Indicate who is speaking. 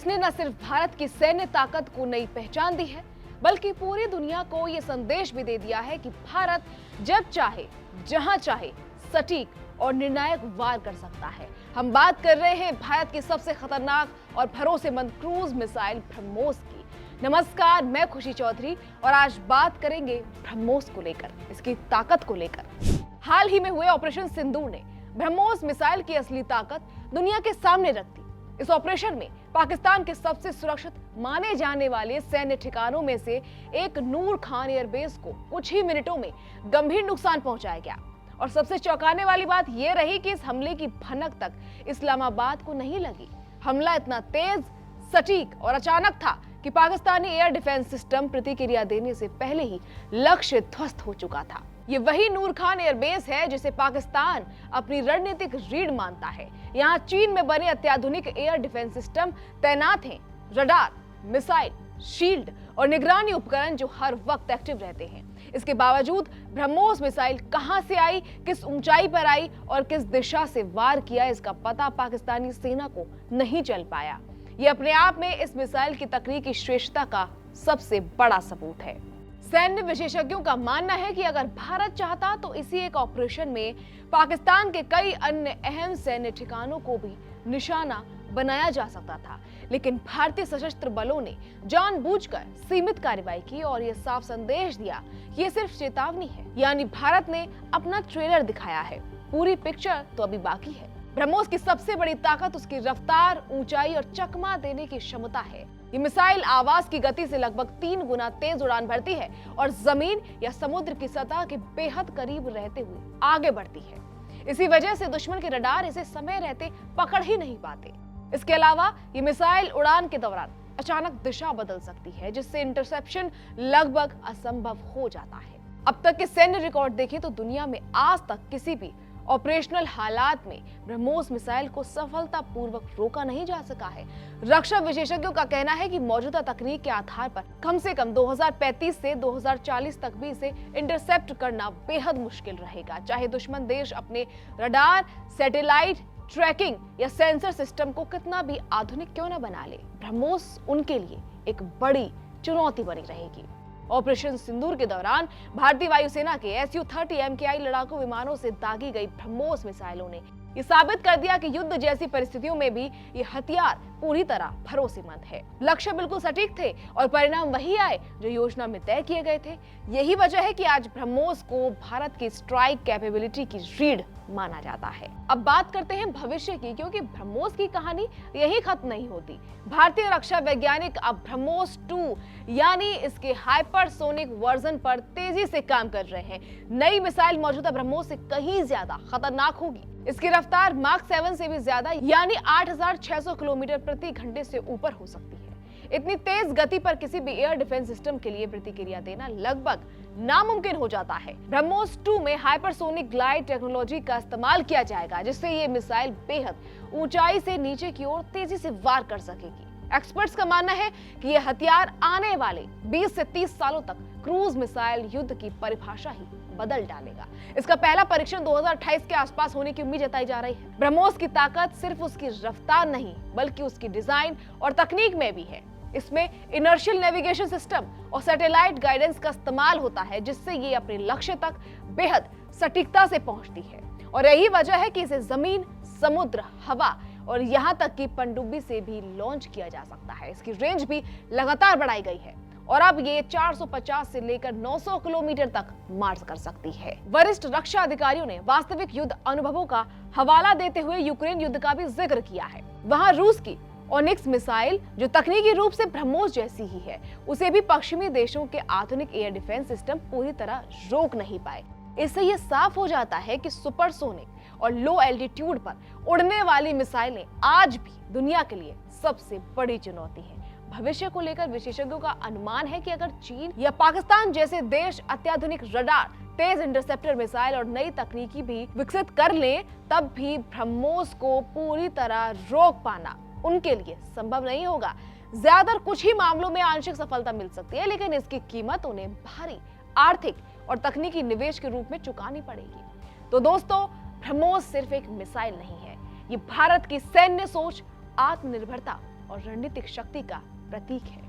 Speaker 1: जिसने न सिर्फ भारत की सैन्य ताकत को नई पहचान दी है, बल्कि पूरी दुनिया को यह संदेश भी दे दिया है कि भारत जब चाहे, जहां चाहे, सटीक और निर्णायक वार कर सकता है। हम बात कर रहे हैं भारत की सबसे खतरनाक और भरोसेमंद क्रूज मिसाइल ब्रह्मोस की। नमस्कार, मैं खुशी चौधरी और आज बात करेंगे ब्रह्मोस को लेकर, इसकी ताकत को लेकर। हाल ही में हुए ऑपरेशन सिंदूर ने ब्रह्मोस मिसाइल की असली ताकत दुनिया के सामने रख दी। इस ऑपरेशन में पाकिस्तान के सबसे सुरक्षित माने जाने वाले सैन्य ठिकानों में से एक नूर खान एयरबेस को कुछ ही मिनटों में गंभीर नुकसान पहुंचाया गया। और सबसे चौंकाने वाली बात यह रही कि इस हमले की भनक तक इस्लामाबाद को नहीं लगी। हमला इतना तेज, सटीक और अचानक था कि पाकिस्तानी एयर डिफेंस सिस्टम प्रतिक्रिया देने से पहले ही लक्ष्य ध्वस्त हो चुका था। ये वही नूर खान एयरबेस है जिसे पाकिस्तान अपनी रणनीतिक रीढ़ मानता है। यहाँ चीन में बने अत्याधुनिक एयर डिफेंस सिस्टम तैनात हैं, रडार, मिसाइल, शील्ड और निगरानी उपकरण जो हर वक्त एक्टिव रहते हैं। इसके बावजूद ब्रह्मोस मिसाइल कहां से आई, किस ऊंचाई पर आई और किस दिशा से वार किया, इसका पता पाकिस्तानी सेना को नहीं चल पाया। ये अपने आप में इस मिसाइल की तकनीकी श्रेष्ठता का सबसे बड़ा सबूत है। सैन्य विशेषज्ञों का मानना है कि अगर भारत चाहता तो इसी एक ऑपरेशन में पाकिस्तान के कई अन्य अहम सैन्य ठिकानों को भी निशाना बनाया जा सकता था, लेकिन भारतीय सशस्त्र बलों ने जानबूझकर सीमित कार्रवाई की और यह साफ संदेश दिया कि ये सिर्फ चेतावनी है। यानी भारत ने अपना ट्रेलर दिखाया है, पूरी पिक्चर तो अभी बाकी है। ब्रह्मोस की सबसे बड़ी ताकत उसकी रफ्तार, ऊंचाई और चकमा देने की क्षमता है। ये मिसाइल आवाज की गति से लगभग 3 गुना तेज उड़ान भरती है और जमीन या समुद्र की सतह के बेहद करीब रहते हुए आगे बढ़ती है। इसी वजह से दुश्मन के रडार इसे समय रहते पकड़ ही नहीं पाते। इसके अलावा ये मिसाइल उड़ान के दौरान अचानक दिशा बदल सकती है, जिससे इंटरसेप्शन लगभग असंभव हो जाता है। अब तक के सैन्य रिकॉर्ड देखें तो दुनिया में आज तक किसी भी ऑपरेशनल हालात में ब्रह्मोस मिसाइल को सफलतापूर्वक रोका नहीं जा सका है। रक्षा विशेषज्ञों का कहना है कि मौजूदा तकनीक के आधार पर कम से कम 2035 से 2040 तक भी इसे इंटरसेप्ट करना बेहद मुश्किल रहेगा, चाहे दुश्मन देश अपने रडार, सैटेलाइट ट्रैकिंग या सेंसर सिस्टम को कितना भी आधुनिक क्यों न बना ले। ब्रह्मोस उनके लिए एक बड़ी चुनौती बनी रहेगी। ऑपरेशन सिंदूर के दौरान भारतीय वायुसेना के Su-30 MKI लड़ाकू विमानों से दागी गई ब्रह्मोस मिसाइलों ने ये साबित कर दिया कि युद्ध जैसी परिस्थितियों में भी ये हथियार पूरी तरह भरोसेमंद है। लक्ष्य बिल्कुल सटीक थे और परिणाम वही आए जो योजना में तय किए गए थे। यही वजह है कि आज ब्रह्मोस को भारत की स्ट्राइक कैपेबिलिटी की रीढ़ माना जाता है। अब बात करते हैं भविष्य की, क्योंकि ब्रह्मोस की कहानी यही खत्म नहीं होती। भारतीय रक्षा वैज्ञानिक अब ब्रह्मोस 2 यानी इसके हाइपरसोनिक वर्जन पर तेजी से काम कर रहे हैं। नई मिसाइल मौजूदा ब्रह्मोस से कहीं ज्यादा खतरनाक होगी। इसकी रफ्तार माक 7 से भी ज्यादा यानी 8600 किलोमीटर प्रति घंटे से ऊपर हो सकती है। इतनी तेज गति पर किसी भी एयर डिफेंस सिस्टम के लिए प्रतिक्रिया देना लगभग नामुमकिन हो जाता है। ब्रह्मोस 2 में हाइपरसोनिक ग्लाइड टेक्नोलॉजी का इस्तेमाल किया जाएगा, जिससे ये मिसाइल बेहद ऊंचाई से नीचे की ओर तेजी से वार कर सकेगी। एक्सपर्ट्स का मानना है कि यह हथियार आने वाले 20 से 30 सालों तक क्रूज मिसाइल युद्ध की परिभाषा ही बदल डालेगा। इसका पहला परीक्षण 2028 के आसपास होने की उम्मीद जताई जा रही है। ब्रह्मोस की ताकत सिर्फ उसकी रफ्तार नहीं, बल्कि उसकी डिजाइन और तकनीक में भी है। इसमें इनर्शियल नेविगेशन सिस्टम और सैटेलाइट गाइडेंस का इस्तेमाल होता है, जिससे ये अपने लक्ष्य तक बेहद सटीकता से पहुंचती है। और यही वजह है कि इसे जमीन, समुद्र, हवा और यहाँ तक कि पनडुब्बी से भी लॉन्च किया जा सकता है। इसकी रेंज भी लगातार बढ़ाई गई है और अब ये 450 से लेकर 900 किलोमीटर तक मार कर सकती है। वरिष्ठ रक्षा अधिकारियों ने वास्तविक युद्ध अनुभवों का हवाला देते हुए यूक्रेन युद्ध का भी जिक्र किया है। वहां रूस की ओनिक्स मिसाइल, जो तकनीकी रूप से ब्रह्मोस जैसी ही है, उसे भी पश्चिमी देशों के आधुनिक एयर डिफेंस सिस्टम पूरी तरह रोक नहीं पाए। इससे यह साफ हो जाता है कि सुपरसोनिक और लो एल्टीट्यूड पर उड़ने वाली मिसाइलें आज भी दुनिया के लिए सबसे बड़ी चुनौती है। भविष्य को लेकर विशेषज्ञों का अनुमान है कि अगर चीन या पाकिस्तान जैसे देश अत्याधुनिक रडार, तेज इंटरसेप्टर मिसाइल और नई तकनीकी भी विकसित कर ले, तब भी ब्रह्मोस को पूरी तरह रोक पाना उनके लिए संभव नहीं होगा। ज्यादातर कुछ ही मामलों में आंशिक सफलता मिल सकती है, लेकिन इसकी कीमत उन्हें भारी आर्थिक और तकनीकी निवेश के रूप में चुकानी पड़ेगी। तो दोस्तों, ब्रह्मोस सिर्फ एक मिसाइल नहीं है, ये भारत की सैन्य सोच, आत्मनिर्भरता और रणनीतिक शक्ति का प्रतीक है।